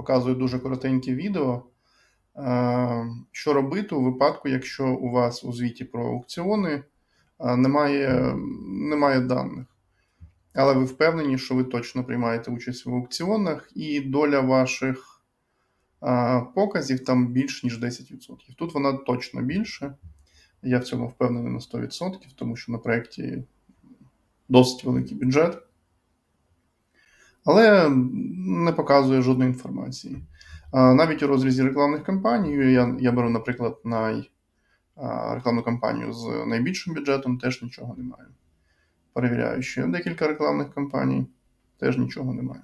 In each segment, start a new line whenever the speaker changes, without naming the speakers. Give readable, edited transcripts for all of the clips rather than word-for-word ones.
показую дуже коротеньке відео, що робити у випадку, якщо у вас у звіті про аукціони немає даних. Але ви впевнені, що ви точно приймаєте участь в аукціонах, і доля ваших показів там більш ніж 10%. Тут вона точно більше. Я в цьому впевнений на 100%, тому що на проєкті досить великий бюджет. Але не показує жодної інформації. Навіть у розрізі рекламних кампаній, я беру, наприклад, рекламну кампанію з найбільшим бюджетом, теж нічого немає. Перевіряю ще декілька рекламних кампаній, теж нічого немає.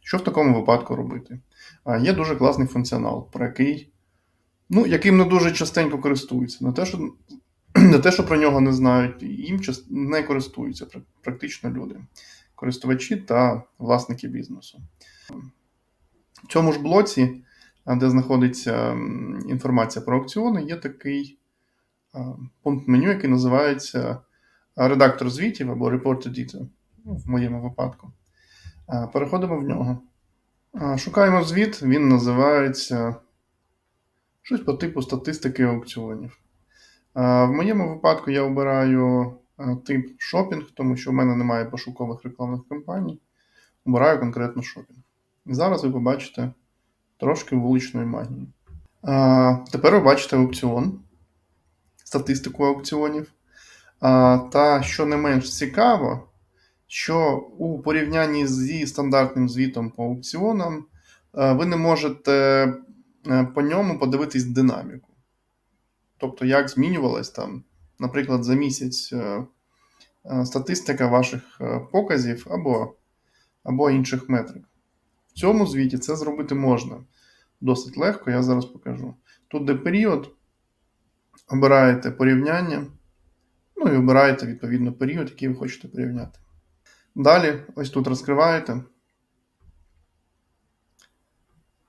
Що в такому випадку робити? Є дуже класний функціонал, про яким не дуже частенько користуються. Не те, що про нього не знають, їм не користуються практично люди, користувачі та власники бізнесу. В цьому ж блоці, де знаходиться інформація про аукціони, є такий пункт меню, який називається редактор звітів або Report Editor, в моєму випадку. Переходимо в нього. Шукаємо звіт, він називається щось по типу статистики аукціонів. В моєму випадку я обираю тип шопінг, тому що в мене немає пошукових рекламних кампаній. Обираю конкретно шопінг. І зараз ви побачите трошки вуличної магії. Тепер ви бачите аукціон, статистику аукціонів. Та, що не менш цікаво, що у порівнянні зі стандартним звітом по аукціонам ви не можете по ньому подивитись динаміку. Тобто, як змінювалась там, наприклад, за місяць статистика ваших показів або інших метрик. В цьому звіті це зробити можна. Досить легко, я зараз покажу. Тут де період, обираєте порівняння, і обираєте, відповідно, період, який ви хочете порівняти. Далі, ось тут розкриваєте.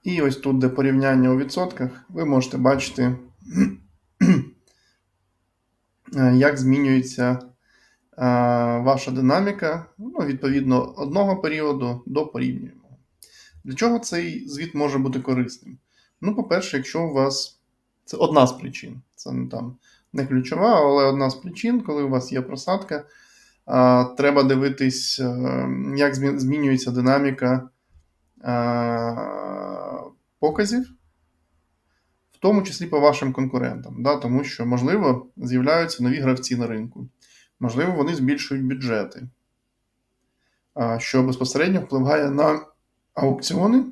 І ось тут, де порівняння у відсотках, ви можете бачити, як змінюється ваша динаміка, відповідно, одного періоду до порівнюваного. Для чого цей звіт може бути корисним? По-перше, якщо у вас... Це одна з причин. Це не ключова, але одна з причин, коли у вас є просадка, треба дивитись, як змінюється динаміка показів, в тому числі по вашим конкурентам. Тому що, можливо, з'являються нові гравці на ринку. Можливо, вони збільшують бюджети, що безпосередньо впливає на аукціони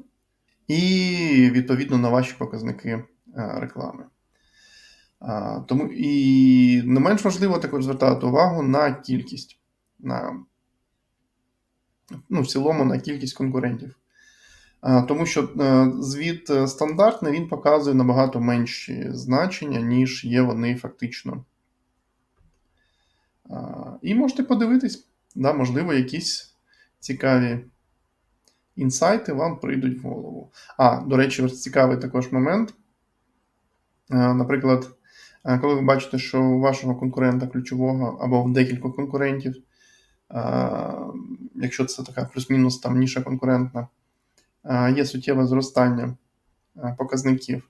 і, відповідно, на ваші показники реклами. Тому і не менш важливо також звертати увагу на кількість, в цілому на кількість конкурентів. Тому що звіт стандартний, він показує набагато менші значення, ніж є вони фактично. І можете подивитись, можливо, якісь цікаві інсайти вам прийдуть в голову. До речі, ось цікавий також момент. Наприклад, коли ви бачите, що у вашого конкурента ключового або в декількох конкурентів, якщо це така плюс-мінус ніша конкурентна, є суттєве зростання показників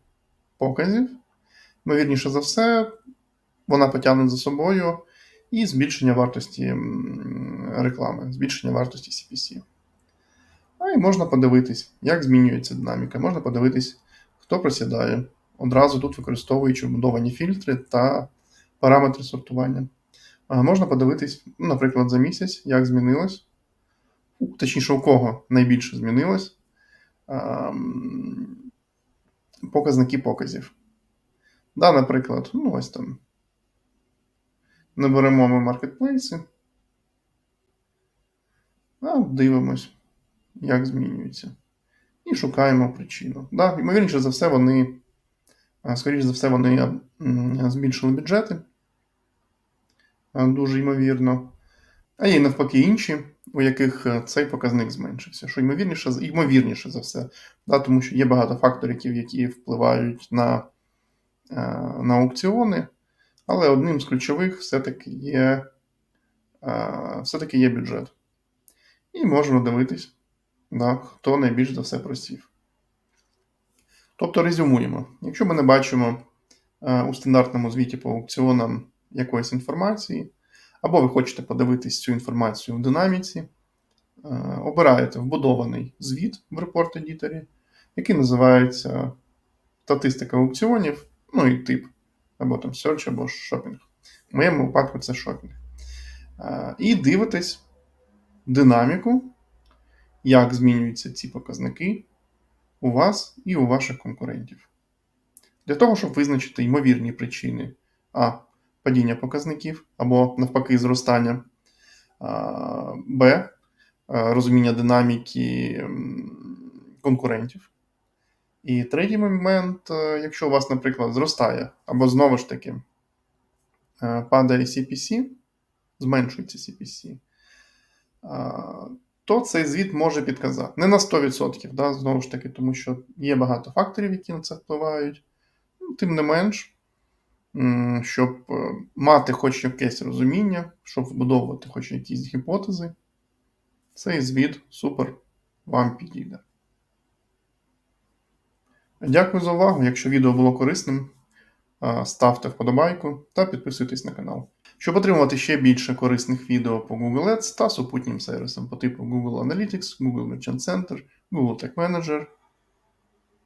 показів, ймовірніше за все, вона потягне за собою і збільшення вартості реклами, збільшення вартості CPC. І можна подивитись, як змінюється динаміка, можна подивитись, хто просідає, одразу тут використовуючи вбудовані фільтри та параметри сортування. Можна подивитись, наприклад, за місяць, як змінилось, точніше, у кого найбільше змінилось показники показів. Наприклад, ось там. Наберемо ми маркетплейси, дивимось, як змінюється. І шукаємо причину. Ймовірніше за все, скоріш за все, вони збільшили бюджети. Дуже ймовірно. А є навпаки інші, у яких цей показник зменшився. Що ймовірніше за все. Тому що є багато факторів, які впливають на аукціони. Але одним з ключових все-таки є бюджет. І можемо дивитись, хто найбільш за все просів. Тобто резюмуємо. Якщо ми не бачимо у стандартному звіті по аукціонам якоїсь інформації, або ви хочете подивитись цю інформацію в динаміці, обираєте вбудований звіт в репорт-едіторі, який називається статистика аукціонів, ну і тип, або там search, або шопінг. В моєму випадку це шопінг. І дивитесь динаміку, як змінюються ці показники у вас і у ваших конкурентів. Для того, щоб визначити ймовірні причини падіння показників, або навпаки зростання, Б, розуміння динаміки конкурентів. І третій момент, якщо у вас, наприклад, зростає, або знову ж таки падає CPC, зменшується CPC, то цей звіт може підказати. Не на 100%, да, знову ж таки, тому що є багато факторів, які на це впливають. Тим не менш, щоб мати хоч якесь розуміння, щоб вбудовувати хоч якісь гіпотези, цей звіт супер вам підійде. Дякую за увагу. Якщо відео було корисним, ставте вподобайку та підписуйтесь на канал. Щоб отримувати ще більше корисних відео по Google Ads та супутнім сервісам по типу Google Analytics, Google Merchant Center, Google Tag Manager,